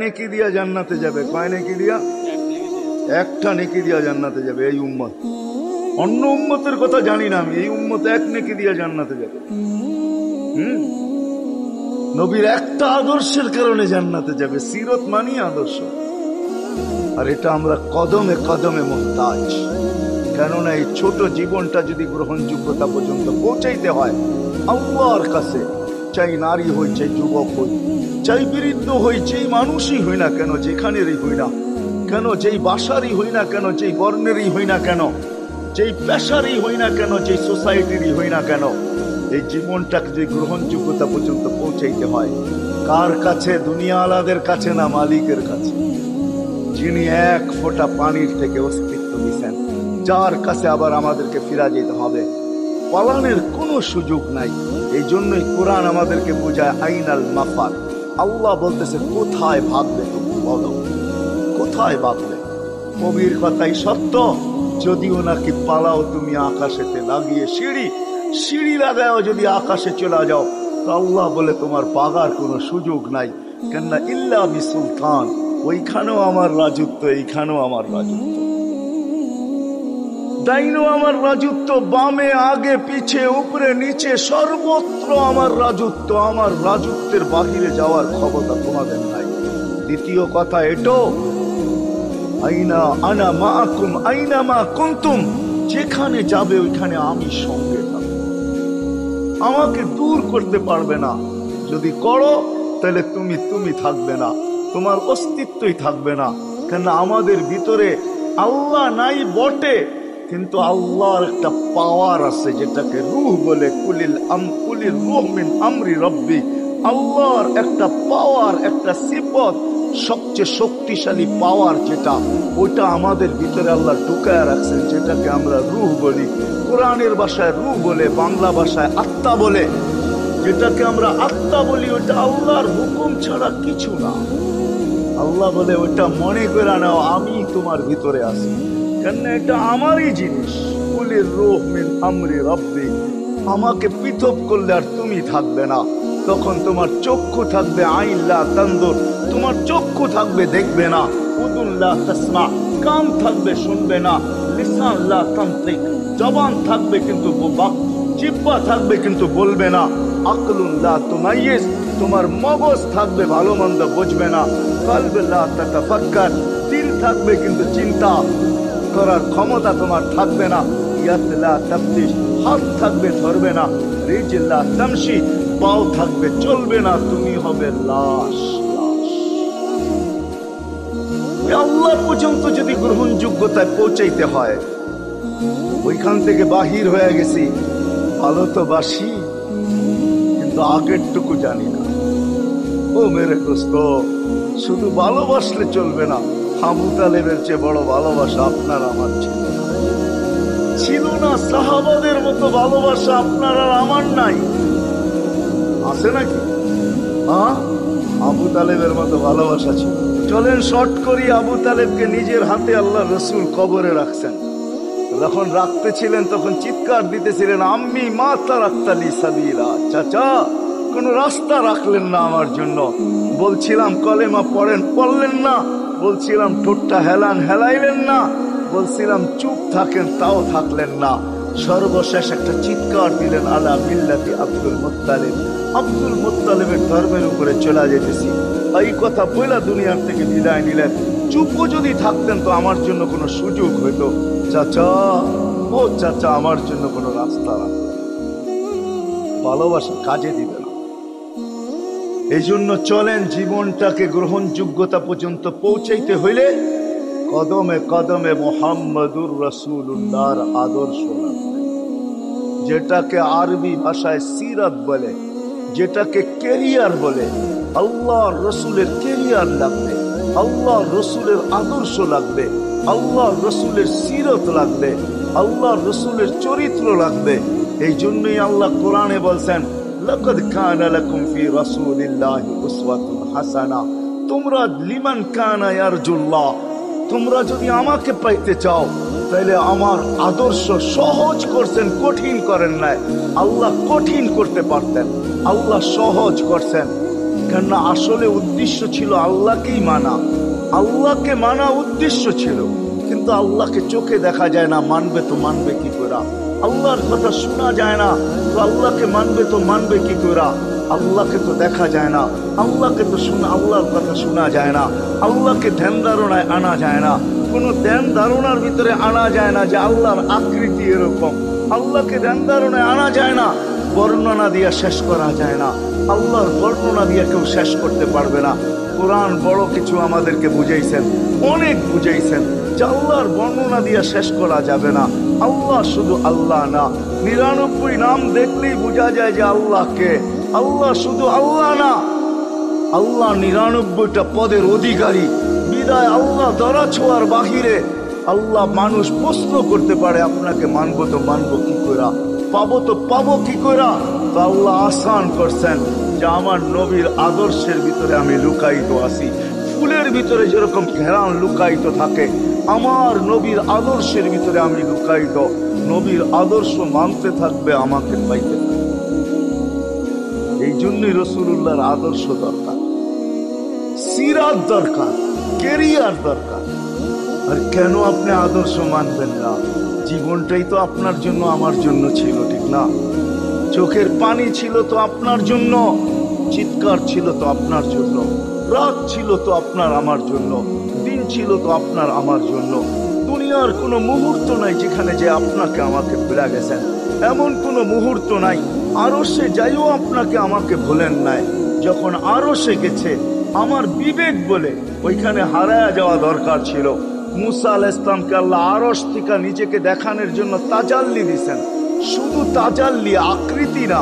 নেকি দিয়া জান্নাতে যাবে, কয় নেকি দিয়া? একটা নেকি দিয়া জান্নাতে যাবে এই উম্মত। অন্য উম্মতের কথা জানি না আমি, এই উম্মত এক নেকি দিয়া জান্নাতে যাবে। নবীর একটা আদর্শের কারণে জান্নাতে যাবে। সিরত মানি আদর্শ, আর এটা আমরা কদমে কদমে মুহতাজ। কেননা এই ছোট জীবনটা যদি গ্রহণযোগ্যতা পর্যন্ত পৌঁছাইতে হয় আল্লাহর কাছে, চাই নারী হই, চাই যুবক হই, চাই বৃদ্ধ হই, যেই মানুষই হই না কেন, যেখানেরই হই না কেন, যেই বাসারই হই না কেন, যেই বর্ণেরই হই না কেন, যেই পেশারই হই না কেন, যেই সোসাইটিরই হই না কেন, এই জীবনটাকে যদি গ্রহণযোগ্যতা পর্যন্ত পৌঁছাইতে হয় কার কাছে? দুনিয়া আলাদের কাছে না, মালিকের কাছে, যিনি এক ফোঁটা পানির থেকে অস্তিত্ব দিচ্ছেন, যার কাছে আবার আমাদেরকে ফিরা যেতে হবে। পালানের কোনো সুযোগ নাই। এই জন্যই কোরআন আমাদেরকে বোঝায় আইনাল মাফার। আল্লাহ বলতেছে কোথায় ভাববে তুমি, বলো কোথায় ভাববে? কবির কথাই সত্য, যদিও নাকি পালাও তুমি আকাশেতে লাগিয়ে সিঁড়ি লাগাও, যদি আকাশে চলে যাও তো আল্লাহ বলে তোমার বাগার কোনো সুযোগ নাই। কেননা ইল্লা বি সুলতান, ওইখানেও আমার রাজত্ব, এইখানেও আমার রাজত্ব, ডাইনো আমার রাজত্ব, বামে আগে পিছে উপরে নিচে সর্বত্র আমার রাজত্ব। আমার রাজত্বের বাহিরে যাওয়ার ক্ষমতা তোমাদের নাই। দ্বিতীয় কথা এটো, আইনা আনা মাআকুম আইনা মা কুনতুম, যেখানে যাবে ওইখানে আমি সঙ্গে থাকব, আমাকে দূর করতে পারবে না। যদি করো তাহলে তুমি থাকবে না, তোমার অস্তিত্বই থাকবে না। কেন আমাদের ভিতরে আল্লাহ নাই বটে, কিন্তু আল্লাহর একটা পাওয়ার আছে যেটাকে রূহ বলে। কুলির রূহ মিন আমরি রব্বি, আল্লাহর একটা পাওয়ার, একটা সিফত, সবচেয়ে শক্তিশালী পাওয়ার যেটা, ওইটা আমাদের ভিতরে আল্লাহ ঢুকায় রাখছেন, যেটাকে আমরা রূহ বলি। কোরআনের ভাষায় রূহ বলে, বাংলা ভাষায় আত্মা বলে। যেটাকে আমরা আত্মা বলি ওটা আল্লাহর হুকুম ছাড়া কিছু না। আল্লাহ বলে ওটা মনে করে নাও আমি তোমার ভিতরে আছি, কেন এটা আমারই জিনিস। কুলির রূহ মিন আমরি রব্বি, আমাকে পৃথক করলে আর তুমি থাকবে না। তখন তোমার চক্ষু থাকবে আইন লা তানজুর, তোমার চক্ষু থাকবে দেখবে না। উযুন লা তাসমা, কান থাকবে শুনবে না। লিসান লা তানতিক, জবান থাকবে কিন্তু জিহ্বা থাকবে কিন্তু বলবে না। আকলুন লা তুমাইয়িজ, তোমার মগজ থাকবে ভালো মন্দ বুঝবে না। কলব লা তাতাফাক্কার, দিল থাকবে কিন্তু চিন্তা করার ক্ষমতা তোমার থাকবে না। ইয়াদ লা তাফতিশ, হাত থাকবে ধরবে না। রিজল লা তামশি, পাও থাকবে চলবে না, তুমি হবে লাশ। আল্লাহ পর্যন্ত যদি গ্রহণযোগ্যতায় পৌঁছাইতে হয়, ওইখান থেকে বাহির হয়ে গেছি, ভালো তো বাসি কিন্তু আগেরটুকু জানি না। ও মেরে দোস্ত, শুধু ভালোবাসলে চলবে না। আবু তালেবের চেয়ে বড় ভালোবাসা আপনার আমার ছিল না। সাহাবাদের মতো ভালোবাসা আপনার আর আমার নাই, আছে নাকি? হ্যাঁ, আবু তালেবের মতো ভালোবাসা ছিল। চলেন শর্ট করি, আবু তালেবকে নিজের হাতে আল্লাহ রসুল কবরে রাখছেন। যখন রাখতেছিলেন তখন চিৎকার দিতেছিলেন, আম্মি মাতা রাখতালি সাবিলা, চাচা কোন রাস্তা রাখলেন না আমার জন্য। বলছিলাম কলেমা পড়েন, পড়লেন না। বলছিলাম ঠোঁটটা হেলাইলেন না। বলছিলাম চুপ থাকেন, তাও থাকলেন না। সর্বশেষ একটা চিৎকার দিলেন, আলা মিল্লাতি আব্দুল মুত্তালিব, আব্দুল মুত্তালিবের ধর্মের উপরে চলে যেতেছি। এই কথা বইলা দুনিয়ার থেকে বিদায় নিলেন। চুপও যদি থাকতেন তো আমার জন্য কোনো সুযোগ হইতো। চাচা, ও চাচা, আমার জন্য কোনো রাস্তা রাখতেন। ভালোবাসা কাজে দিবে না। এই জন্য চলেন, জীবনটাকে গ্রহণযোগ্যতা পর্যন্ত পৌঁছাইতে হইলে কদমে কদমে মুহাম্মাদুর রাসূলুল্লাহর আদর্শ লাগবে, যেটাকে আরবি ভাষায় সিরাত বলে, যেটাকে কেরিয়ার বলে। আল্লাহর রসুলের কেরিয়ার লাগবে, আল্লাহর রসুলের আদর্শ লাগবে, আল্লাহর রসুলের সিরত লাগবে, আল্লাহর রসুলের চরিত্র লাগবে। এই জন্যই আল্লাহ কোরআনে বলছেন, লাকাদ কানা লাকুম ফি রাসূলিল্লাহি উসওয়াতুন হাসানাহ, তোমরা লিমান কানা ইয়ারজুল্লাহ, তোমরা যদি আমাকে পাইতে চাও তাহলে আমার আদর্শ সহজ করছেন, কঠিন করেন নাই। আল্লাহ কঠিন করতে পারতেন, আল্লাহ সহজ করছেন। কেননা আসলে উদ্দেশ্য ছিল আল্লাহকেই মানা, আল্লাহকে মানা উদ্দেশ্য ছিল। কিন্তু আল্লাহকে চোখে দেখা যায় না, মানবে তো মানবে কি করে? আল্লাহর কথা শোনা যায় না, তো আল্লাহকে মানবে তো মানবে কি করে? আল্লাহকে তো দেখা যায় না, আল্লাহকে তো শোনা, আল্লাহর কথা শোনা যায় না, আল্লাহকে ধ্যান ধারণায় আনা যায় না, কোনো ধ্যান ধারণার ভিতরে আনা যায় না যে আল্লাহর আকৃতি এরকম। আল্লাহকে ধ্যান ধারণায় আনা যায় না, বর্ণনা দিয়ে শেষ করা যায় না। আল্লাহর বর্ণনা দিয়ে কেউ শেষ করতে পারবে না। কোরআন বড় কিছু আমাদেরকে বুঝাইছেন, অনেক বুঝাইছেন যে আল্লাহর বর্ণনা দিয়ে শেষ করা যাবে না। আল্লাহ শুধু আল্লাহ না, 99 নাম দেখলেই বোঝা যায় যে আল্লাহকে। আল্লাহ শুধু আল্লাহ না, আল্লাহ 99টা পদের অধিকারী। বিদায় আল্লাহ ধরা ছোঁয়ার বাহিরে আল্লাহ মানুষ প্রশ্ন করতে পারে, আপনাকে মানবো তো মানবো কি করে, পাবো তো পাবো কি করে? তো আল্লাহ আসান করছেন যে আমার নবীর আদর্শের ভিতরে আমি লুকায়িত আছি। ফুলের ভিতরে যেরকম ঘেরান লুকায়িত থাকে, আমার নবীর আদর্শের ভিতরে আমি লুকায়িত। নবীর আদর্শ মানতে থাকবে, আমাকে পাইতে থাকবে। এই জন্যই রাসূলুল্লাহর আদর্শ দরকার, সিরাত দরকার, কেরিয়ার দরকার। আর কেন আপনি আদর্শ মানবেন না? জীবনটাই তো আপনার জন্য আমার জন্য ছিল, ঠিক না? চোখের পানি ছিল তো আপনার জন্য, চিৎকার ছিল তো আপনার জন্য, রাত ছিল তো আপনার আমার জন্য, দিন ছিল তো আপনার আমার জন্য। দুনিয়ার কোনো মুহূর্ত নাই যেখানে যে আপনাকে আমাকে ভুলে গেছেন, এমন কোনো মুহূর্ত নাই। আরশে যাইও আপনাকে আমাকে ভুলেন নাই। যখন আরশে গেছে আমার বিবেক বলে ওইখানে হারায়া যাওয়া দরকার ছিল। মুসা আলাইহিস সালামকে আল্লাহ আরশ থেকে নিজেকে দেখানোর জন্য তাজাল্লি দিছেন। শুধু তাজাল্লি, আকৃতি না,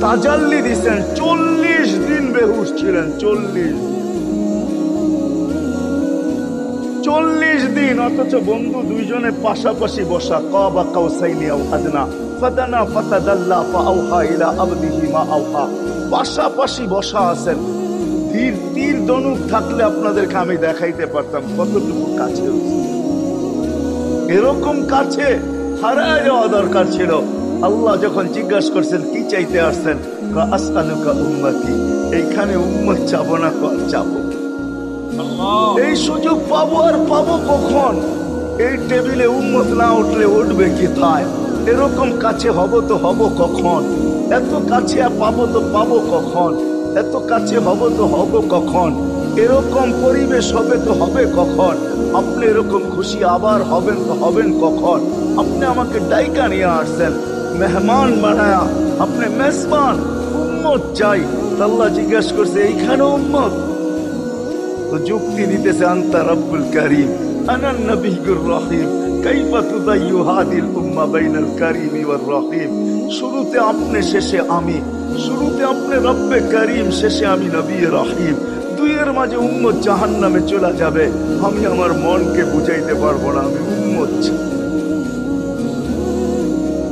তাজাল্লি দিছেন। 40 দিন বেহুশ ছিলেন, 40 দিন। অথচ বন্ধু দুইজনে পাশাপাশি বসা, কাবা কাউসাইনি আও আদনা ফাদানা ফাতাদাল্লা ফাআওহা ইলা আবদিহি মা আওহা। পাশাপাশি বসা আছেন। তীর ধনুক থাকলে আপনাদেরকে আমি দেখাইতে পারতাম কতটুকু কাছে। এরকম কাছে হারায় যাওয়া দরকার ছিল। আল্লাহ যখন জিজ্ঞাসা করছেন কি চাইতে আসছেন, আসআলুকা উম্মতি, এইখানে উম্মত চাবো না, চাবো। এই সুযোগ পাবো আর পাবো কখন? এই টেবিলে উম্মত না উঠলে উঠবে কোথায়? এরকম কাছে হব তো হব কখন? এত কাছে পাবো তো পাবো কখন? এত কাছে হব তো হব কখন? এরকম পরিবেশ হবে তো হবে কখন? আপনি এরকম খুশি আবার হবেন তো হবেন কখন? আপনি আমাকে ডাইকা নিয়ে আসছেন, মেহমান বানায়া, আপনি মেজবান। উম্মত চাই। আল্লাহ জিজ্ঞাসা করছে এইখানে উম্মত? তো যুক্তি দিতেছে আনতা রব্বুল কারীম আনা নবিয়্যুর রহিম কাইফা তুদাইয়ু হাদিল উম্মাহ বাইনাল কারীমি ওয়ার রহিম। শুরুতে আপনি, শেষে আমি। শুরুতে আপনি রব্বে কারীম, শেষে আমি নবী রহিম। দুইয়ের মাঝে উম্মত জাহান্নামে চলে যাবে। আমি আমার মনকে বুঝাইতে পারবো না আমি উম্মত।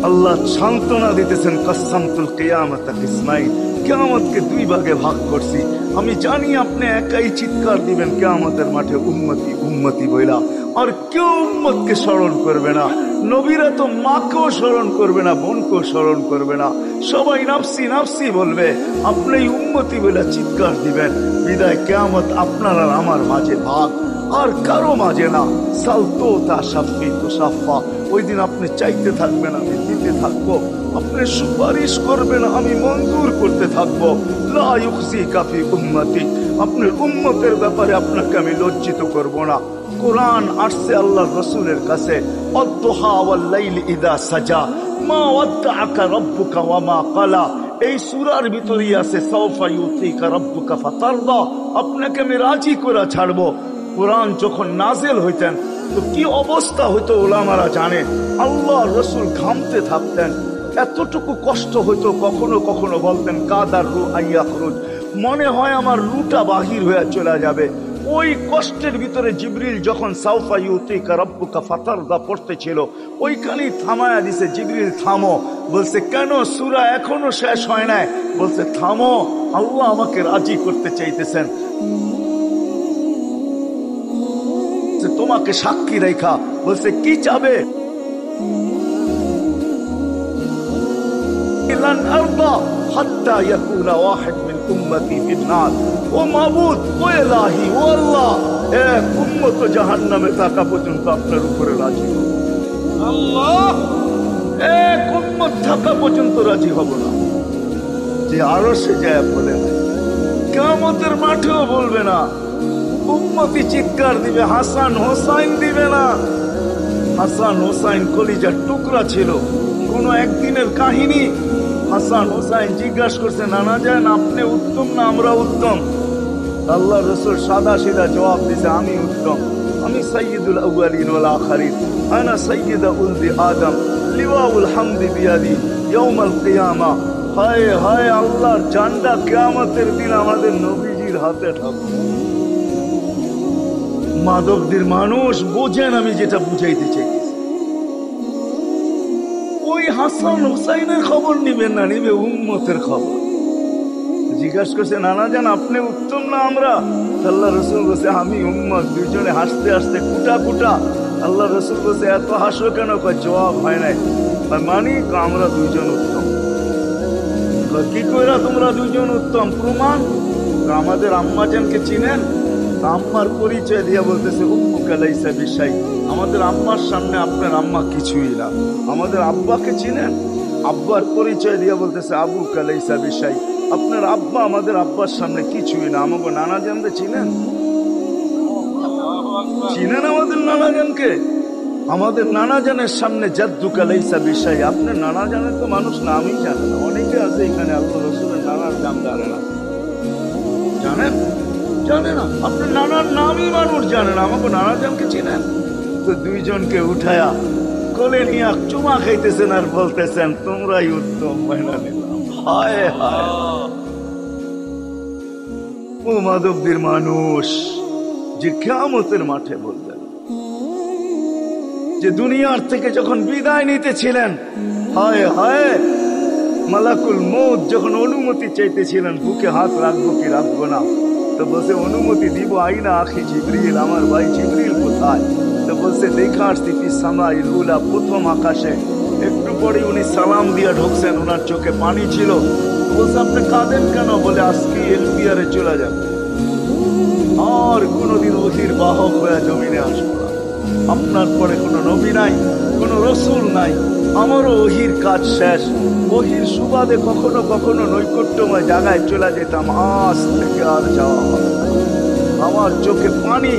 আল্লাহ সান্ত্বনা দিতেছেন, কাসসামতুল কিয়ামাতা কিসমাইন, কিয়ামতকে 2 ভাগে ভাগ করছি। আমি জানি আপনি একাই চিৎকার দিবেন কিয়ামতের মাঠে উম্মতি উম্মতি বইলা, আর কেউ উম্মতকে স্মরণ করবে না। নবীরা তো মাকেও স্মরণ করবে না, বোনকেও স্মরণ করবে না। সবাই নাফসি নাফসি বলবে, আপনি উম্মতি বইলা চিৎকার দিবেন। বিদায় কিয়ামত আপনার আর আমার মাঝে ভাগ, আর কারো মাঝে না। সালতো তা সাফি তো সাফা। ওই দিন আপনি চাইতে থাকবেন, আমি দিতে থাকবো। আপনি সুপারিশ করবেন, আমি মঞ্জুর করতে থাকবো। লা ইউখজিকা ফি উম্মতি, আপনার উম্মতের ব্যাপারে আপনাকে আমি লজ্জিত করব না। কোরআন আসছে আল্লাহর রাসূলের কাছে, আদ-দুহা ওয়াল লাইলি ইযা সাজা মা ওয়াদ্দাআকা রাব্বুকা ওয়া মা ক্বালা। এই সূরার ভিতরেই আছে সাওফা ইউতিকা রাব্বুকা ফাতারদা, আপনাকে আমি রাজি করে ছাড়বো। কোরআন যখন নাজেল হইতেন তো কি অবস্থা হইতো উলামারা জানে। আল্লাহ রাসূল ঘামতে থাকতেন, এতটুকু কষ্ট হইতো। কখনো কখনো বলতেন কাদার রু আইয়াখরুজ, মনে হয় আমার রুটা বাহির হয়ে চলে যাবে। ওই কষ্টের ভিতরে জিবরিল যখন সাওফা ইউতিকা রাব্বুকা ফাতারদা পড়তেছিল, ওইখানেই থামায়া দিছে, জিবরিল থামো। বলছে কেন? সূরা এখনো শেষ হয় নাই। বলছে থামো, আল্লাহ আমাকে রাজি করতে চাইতেছেন। তোমাকে সাক্ষী রেখা বলছে কি চাবে? হাত্তা ইয়াকুনা ওয়াহিদ মিন উম্মতি ফিন নার। ও মাবুদ, ও ইলাহি, ও আল্লাহ, এক উম্মত জাহান্নামে থাকা পর্যন্ত আপনার উপরে রাজি হব। আল্লাহ, এক উম্মত থাকা পর্যন্ত রাজি হব না। যে আরশে যায় বলে না, কিয়ামতের মাঠেও বলবে না। উম্মতি চিৎকার দিবে, হাসান হোসাইন দিবে না। হাসান হোসাইন কলিজার টুকরা ছিল, কোনো একদিনের কাহিনী। হাসান হোসাইন জিজ্ঞাসা করছে, নানা যান আপনি উত্তম না আমরা উত্তম? আল্লাহ রসুল সাদা সিধা জবাব দিছে, আমি উত্তম, আমি সাইয়্যিদুল আউয়ালিন ওয়াল আখিরিন, আনা সাইয়্যিদু উলদি আদম, লিওয়াউল হামদি বিয়াদি ইয়াউমাল কিয়ামা। হায় হায়, আল্লাহর ঝান্ডা কিয়ামতের দিন আমাদের নবীজির হাতে থাকবে। মাধবদের মানুষ বোঝেন আমি যেটা বুঝাইতে চাইতেছি। ওই হাসান হুসাইনের খবর নিবেন না, নিবে উম্মতের খবর। জিজ্ঞাসা করছে, নানা জান আপনি উত্তম না আমরা? আল্লাহ রসুল বলছে, আমি উম্মত। দুইজনে হাসতে হাসতে কুটা কুটা। আল্লাহ রসুল বলছে, এত হাসো কেন? কয় জবাব হয় নাই। মানি আমরা দুইজন উত্তম। কি কইরা তোমরা দুইজন উত্তম? প্রমাণ। আমাদের আম্মা জানকে চিনেন? আম্মার পরিচয় দিয়া বলতেছে, উম্মুকা লাইসা বিশাই। আমাদের আম্মার সামনে আপনার আম্মা কিছুই না। আমাদের আব্বাকে চিনেন? আব্বার পরিচয় দিয়া বলতেছে, আবুকা লাইসা বিশাই। আপনার আব্বা আমাদের আব্বার সামনে কিছুই না। আমাকে নানা জানতে চিনেন? চিনেন আমাদের নানা জানকে? আমাদের নানা জানের সামনে জাদ্দুকা লাইসা বিশাই। আপনার নানা জানের তো মানুষ নামই জানে না। অনেকে আছে এখানে আল্লাহ রসুলের নানার নাম জানে না। জানেন? জানে না। আপনার নানার নামই মানুষ জানে না। আমাকে নানা জানকে চিনেন? তো দুইজনকে উঠায়া কোলে নিয়ে চুমা খাইতেছেন আর বলতেছেন, তোমরাই উত্তম। মহিলা নিলাম। হায় হায়, ও মাধবদের মানুষ যে কিয়ামতের মাঠে বলবেন, যে দুনিয়ার থেকে যখন বিদায় নিতেছিলেন, হায় হায়, মালাকুল মউত যখন অনুমতি চাইতেছিলেন, বুকে হাত রাখবো কি রাখবো না, তো বলছে অনুমতি দিব। আইনা আখি জিবরিল, আমার ভাই জিবরিল কোথায়? তো বলছে, দেখা আসছি ফি সামাইল উলা, প্রথম আকাশে। একটু পরে উনি সালাম দিয়া ঢুকছেন, ওনার চোখে পানি ছিল। বলছে, আপনি কাঁদেন কেন? বলে, আজকে এলপিআরে চলে যাবে, আর কোনোদিন ওহির বাহক হয়ে জমিনে আসবো না। আপনার পরে কোনো নবী নাই, কোনো রসুল নাই, আমারও ওহির কাজ শেষ। ওহির সুবাদে কখনো কখনো নৈকট্যময় জায়গায় চলে যেতাম, আজ থেকে আর যাওয়া হবে না। আমার চোখে পানি।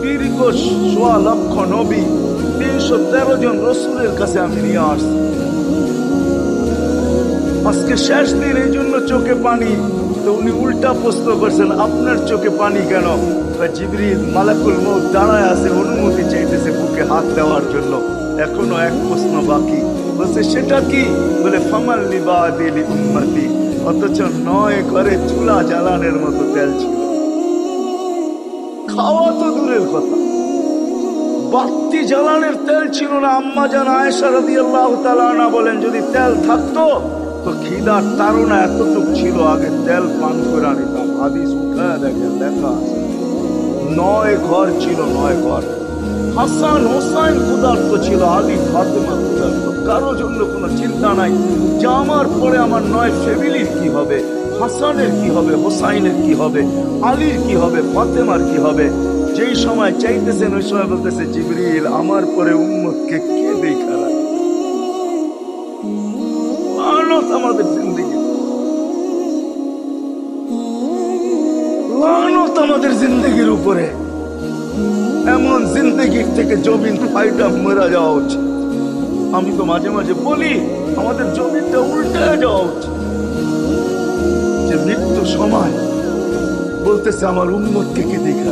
দীর্ঘ ১.৫ লক্ষ নবী, ৩১৩ জন রসুলের কাছে আমি নিয়ে আসছি। আজকে শেষ দিন, এই জন্য চোখে পানি। তো উনি উল্টা প্রশ্ন করছেন, আপনার চোখে পানি কেন? জিবরিল মালাকুল মউত দাঁড়ায় আছে, অনুমতি চাইতেছে বুকে হাত দেওয়ার জন্য। এখনো এক প্রশ্ন বাকি। বলছে, সেটা কি? বলে, ফামাল লিবাদি লি উম্মতি। অথচ ৯ ঘরে চুলা জ্বালানোর মতো তেল ছিল। খাওয়া তো দূরের কথা, বাতি জ্বালানোর তেল ছিল না। আম্মা জান আয়েশা রাদিয়াল্লাহু তাআলা আনহা বলেন, যদি তেল থাকতো তো খিদার তাড়না এতটুক ছিল, আগে তেল পান করে নিতাম। হাদিস উঠায় দেখেন, লেখা আছে ৯ ঘর ছিল, ৯ ঘর। হাসান হোসাইন ক্ষুধার্ত ছিল, আলী ফাতেমা ক্ষুধার্ত। কারো জন্য কোনো চিন্তা নাই যে আমার পরে আমার ৯ ফ্যামিলির কি হবে, হাসানের কি হবে, হোসাইনের কি হবে, আলীর কি হবে, ফাতেমার কি হবে। যেই সময় চাইতেছেন ওই সময় বলতেছে, জিবরিল আমার পরে উম্মতকে কে দেখা রাখে? লানত আমাদের জিন্দগি, লানত আমাদের জিন্দগির উপরে। এমন জিন্দগির থেকে জমিন ফাইটা মরা যাওয়া উচিত। আমি তো মাঝে মাঝে বলি, আমাদের জমিনটা উল্টে যাওয়া উচিত। যে মৃত্যু সময় বলতেছে, আমার উম্মতকে কে দেখা?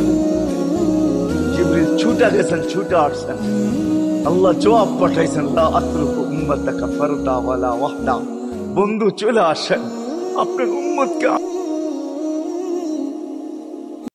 জিবরিল ছুটা গেছেন, ছুটে আসছেন। আল্লাহ জবাব পাঠাইছেন, লা আতরুকু উম্মতাকা ফারদা ওয়ালা ওয়াহদা। বন্ধু চলে আসেন, আপনার উম্মতকে